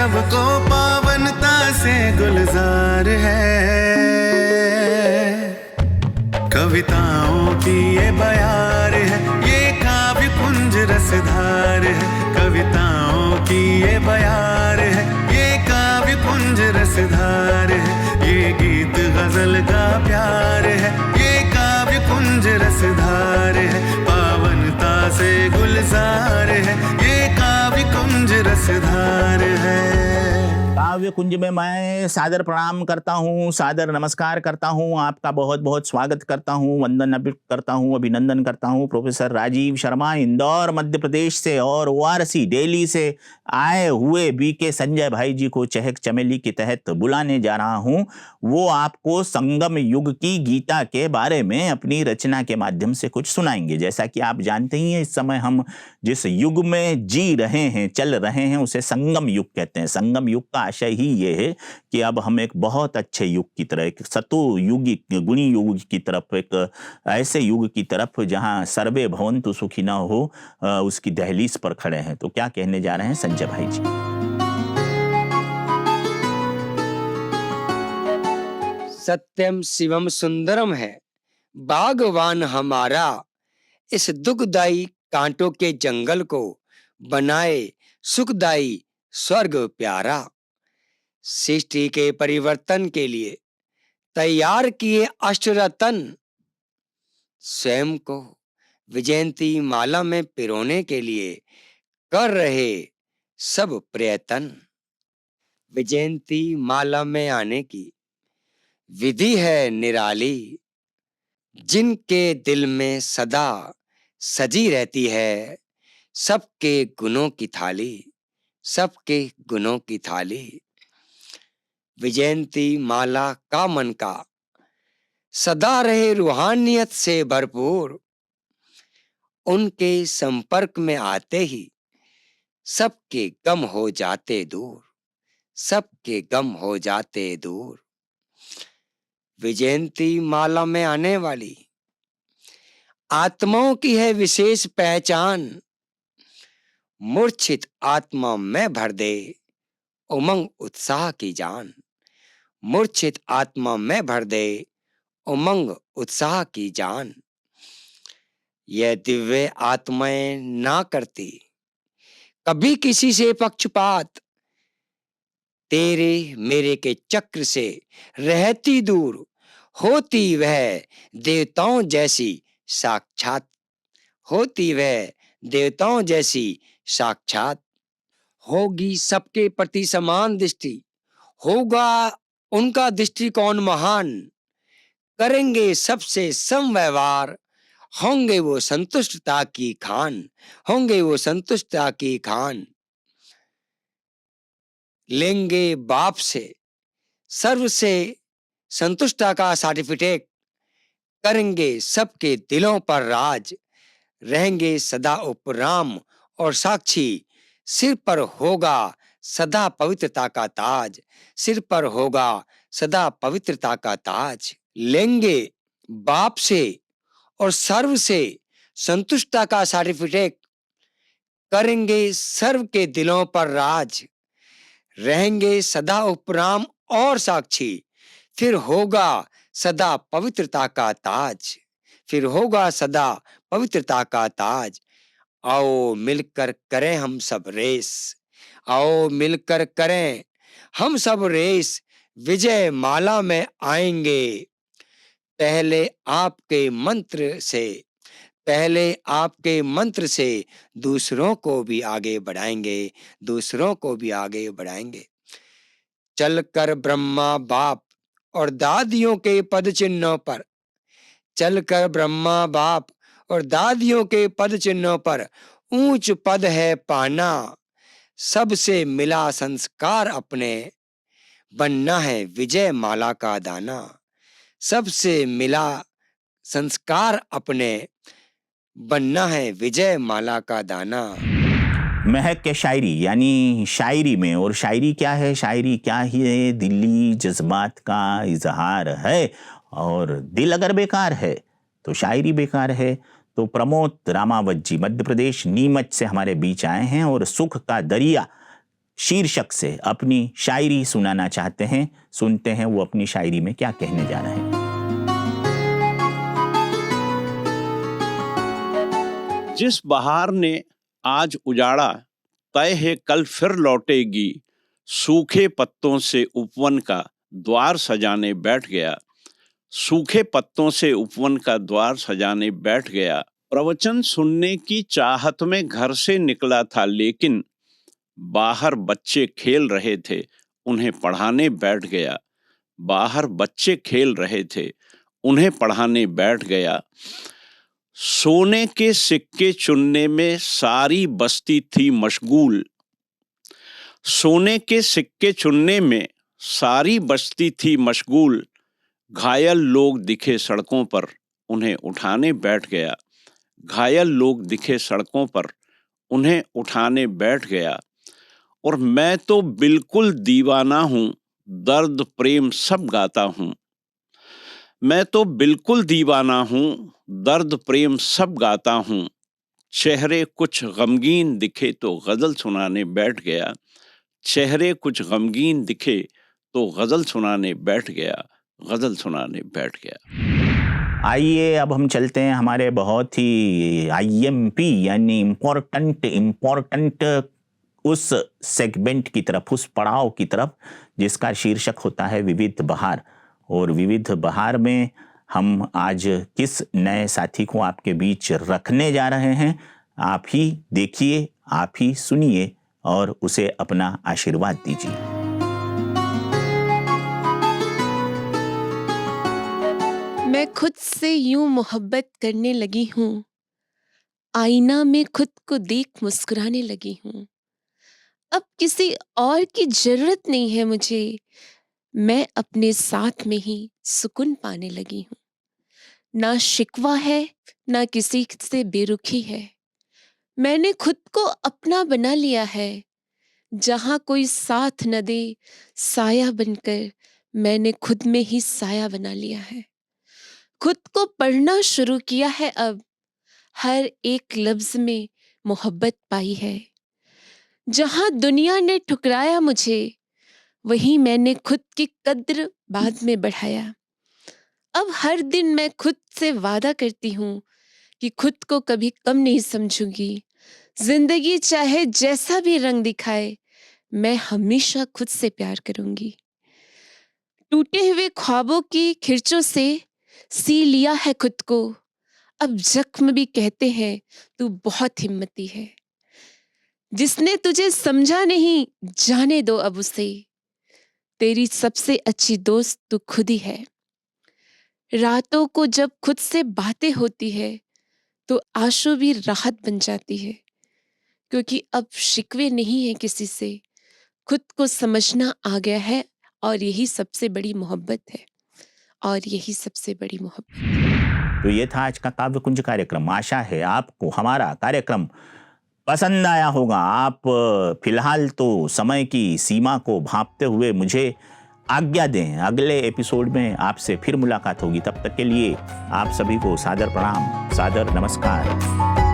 सबको पावनता से गुलजार है। कविताओं की ये बयार है, ये काव्य कुंज रसधार है। कविताओं की ये बयार है, ये काव्य कुंज रसधार है। ये गीत गजल का प्यार है, ये काव्य कुंज रसधार है। पावनता से गुलजार है, ये काव्य कुंज रसधार है। काव्य कुंज में मैं सादर प्रणाम करता हूँ, सादर नमस्कार करता हूँ, आपका बहुत बहुत स्वागत करता हूँ, वंदन करता हूँ, अभिनंदन करता हूँ। प्रोफेसर राजीव शर्मा इंदौर मध्य प्रदेश से और वाराणसी दिल्ली से आए हुए बीके संजय भाई जी को चहक चमेली के तहत बुलाने जा रहा हूँ। वो आपको संगम युग की गीता के बारे में अपनी रचना के माध्यम से कुछ सुनाएंगे। जैसा कि आप जानते ही हैं, इस समय हम जिस युग में जी रहे हैं, चल रहे हैं, उसे संगम युग कहते हैं। संगम युग का आशय ही ये है कि अब हम एक बहुत अच्छे युग की तरफ, एक सतुयुगी गुणी युग की तरफ, एक ऐसे युग की तरफ जहां सर्वे भवन्तु सुखिनः हो, उसकी दहलीज पर खड़े हैं। तो क्या कहने जा रहे हैं संजय भाई जी? सत्यम शिवम सुंदरम है बागवान हमारा, इस दुखदाई कांटों के जंगल को बनाए सुखदाई स्वर्ग प्यारा। सृष्टि के परिवर्तन के लिए तैयार किए अष्टरतन, स्वयं को विजयंती माला में पिरोने के लिए कर रहे सब प्रयत्न। विजयंती माला में आने की विधि है निराली, जिनके दिल में सदा सजी रहती है सबके गुणों की थाली, सबके गुणों की थाली। विजयंती माला का मन का सदा रहे रूहानियत से भरपूर, उनके संपर्क में आते ही सबके गम हो जाते दूर, सबके गम हो जाते दूर। विजयंती माला में आने वाली आत्माओं की है विशेष पहचान, मूर्छित आत्मा में भर दे उमंग उत्साह की जान, मूर्छित आत्मा में भर दे उमंग उत्साह की जान। यह दिव्य आत्माएं ना करती कभी किसी से पक्षपात, तेरे मेरे के चक्र से रहती दूर, होती वह देवताओं जैसी साक्षात, होती वह देवताओं जैसी साक्षात। होगी सबके प्रति समान दृष्टि, होगा उनका दृष्टिकोण महान, करेंगे सबसे समव्यवहार, होंगे वो संतुष्टता की खान, होंगे वो संतुष्टता की खान। लेंगे बाप से सर्व से संतुष्टता का सर्टिफिकेट, करेंगे सबके दिलों पर राज, रहेंगे सदा उपराम और साक्षी। सिर पर होगा सदा पवित्रता का ताज, सिर पर होगा सदा पवित्रता का ताज। लेंगे बाप से और सर्व से संतुष्टता का सर्टिफिकेट, करेंगे सर्व के दिलों पर राज, रहेंगे सदा उपराम और साक्षी। फिर होगा सदा पवित्रता का ताज, फिर होगा सदा पवित्रता का ताज। आओ मिलकर करें हम सब रेस, आओ मिलकर करें हम सब रेस, विजय माला में आएंगे पहले आपके मंत्र से, पहले आपके मंत्र से दूसरों को भी आगे बढ़ाएंगे, दूसरों को भी आगे बढ़ाएंगे। चलकर ब्रह्मा बाप और दादियों के पद चिन्हों पर, चलकर ब्रह्मा बाप और दादियों के पद चिन्हों पर ऊंच पद है पाना, सबसे मिला संस्कार अपने, बनना है विजय माला का दाना, सबसे मिला संस्कार अपने, बनना है विजय माला का दाना। महक के शायरी, यानी शायरी में, और शायरी क्या है? शायरी क्या ही है? दिली जज्बात का इजहार है, और दिल अगर बेकार है तो शायरी बेकार है। तो प्रमोद रामावत जी मध्य प्रदेश नीमच से हमारे बीच आए हैं और सुख का दरिया शीर्षक से अपनी शायरी सुनाना चाहते हैं। सुनते हैं वो अपनी शायरी में क्या कहने जा रहे हैं। जिस बहार ने आज उजाड़ा, तय है कल फिर लौटेगी। सूखे पत्तों से उपवन का द्वार सजाने बैठ गया। सूखे पत्तों से उपवन का द्वार सजाने बैठ गया। प्रवचन सुनने की चाहत में घर से निकला था, लेकिन बाहर बच्चे खेल रहे थे, उन्हें पढ़ाने बैठ गया। बाहर बच्चे खेल रहे थे, उन्हें पढ़ाने बैठ गया। सोने के सिक्के चुनने में सारी बस्ती थी मशगूल। सोने के सिक्के चुनने में सारी बस्ती थी मशगूल। घायल लोग दिखे सड़कों पर, उन्हें उठाने बैठ गया। घायल लोग दिखे सड़कों पर, उन्हें उठाने बैठ गया। और मैं तो बिल्कुल दीवाना हूँ, दर्द प्रेम सब गाता हूँ। मैं तो बिल्कुल दीवाना हूँ, दर्द प्रेम सब गाता हूँ। चेहरे कुछ गमगीन दिखे तो गजल सुनाने बैठ गया। चेहरे कुछ गमगीन दिखे तो गजल सुनाने बैठ गया। गजल सुनाने बैठ गया। आइए अब हम चलते हैं हमारे बहुत ही IMP यानी इम्पोर्टेंट उस सेगमेंट की तरफ, उस पड़ाव की तरफ जिसका शीर्षक होता है विविध बहार। और विविध बहार में हम आज किस नए साथी को आपके बीच रखने जा रहे हैं, आप ही देखिए, आप ही सुनिए और उसे अपना आशीर्वाद दीजिए। मैं खुद से यूं मोहब्बत करने लगी हूँ, आईना में खुद को देख मुस्कुराने लगी हूँ। अब किसी और की जरूरत नहीं है मुझे, मैं अपने साथ में ही सुकून पाने लगी हूँ। ना शिकवा है, ना किसी से बेरुखी है। मैंने खुद को अपना बना लिया है। जहाँ कोई साथ न दे, साया बनकर मैंने खुद में ही साया बना लिया है। खुद को पढ़ना शुरू किया है अब, हर एक लफ्ज में मोहब्बत पाई है। जहाँ दुनिया ने ठुकराया मुझे, वहीं मैंने खुद की कद्र बाद में बढ़ाया। अब हर दिन मैं खुद से वादा करती हूँ कि खुद को कभी कम नहीं समझूंगी। जिंदगी चाहे जैसा भी रंग दिखाए, मैं हमेशा खुद से प्यार करूंगी। टूटे हुए ख्वाबों की खिरचों से सी लिया है खुद को। अब जख्म भी कहते हैं तू बहुत हिम्मती है। जिसने तुझे समझा नहीं, जाने दो अब उसे। तेरी सबसे अच्छी दोस्त तू खुद ही है। रातों को जब खुद से बातें होती है, तो आंसू भी राहत बन जाती है। क्योंकि अब शिकवे नहीं है किसी से, खुद को समझना आ गया है। और यही सबसे बड़ी मोहब्बत है, और यही सबसे बड़ी मोहब्बत। तो ये था आज का काव्य कुंज कार्यक्रम। आशा है आपको हमारा कार्यक्रम पसंद आया होगा। आप फिलहाल तो समय की सीमा को भांपते हुए मुझे आज्ञा दें। अगले एपिसोड में आपसे फिर मुलाकात होगी। तब तक के लिए आप सभी को सादर प्रणाम, सादर नमस्कार।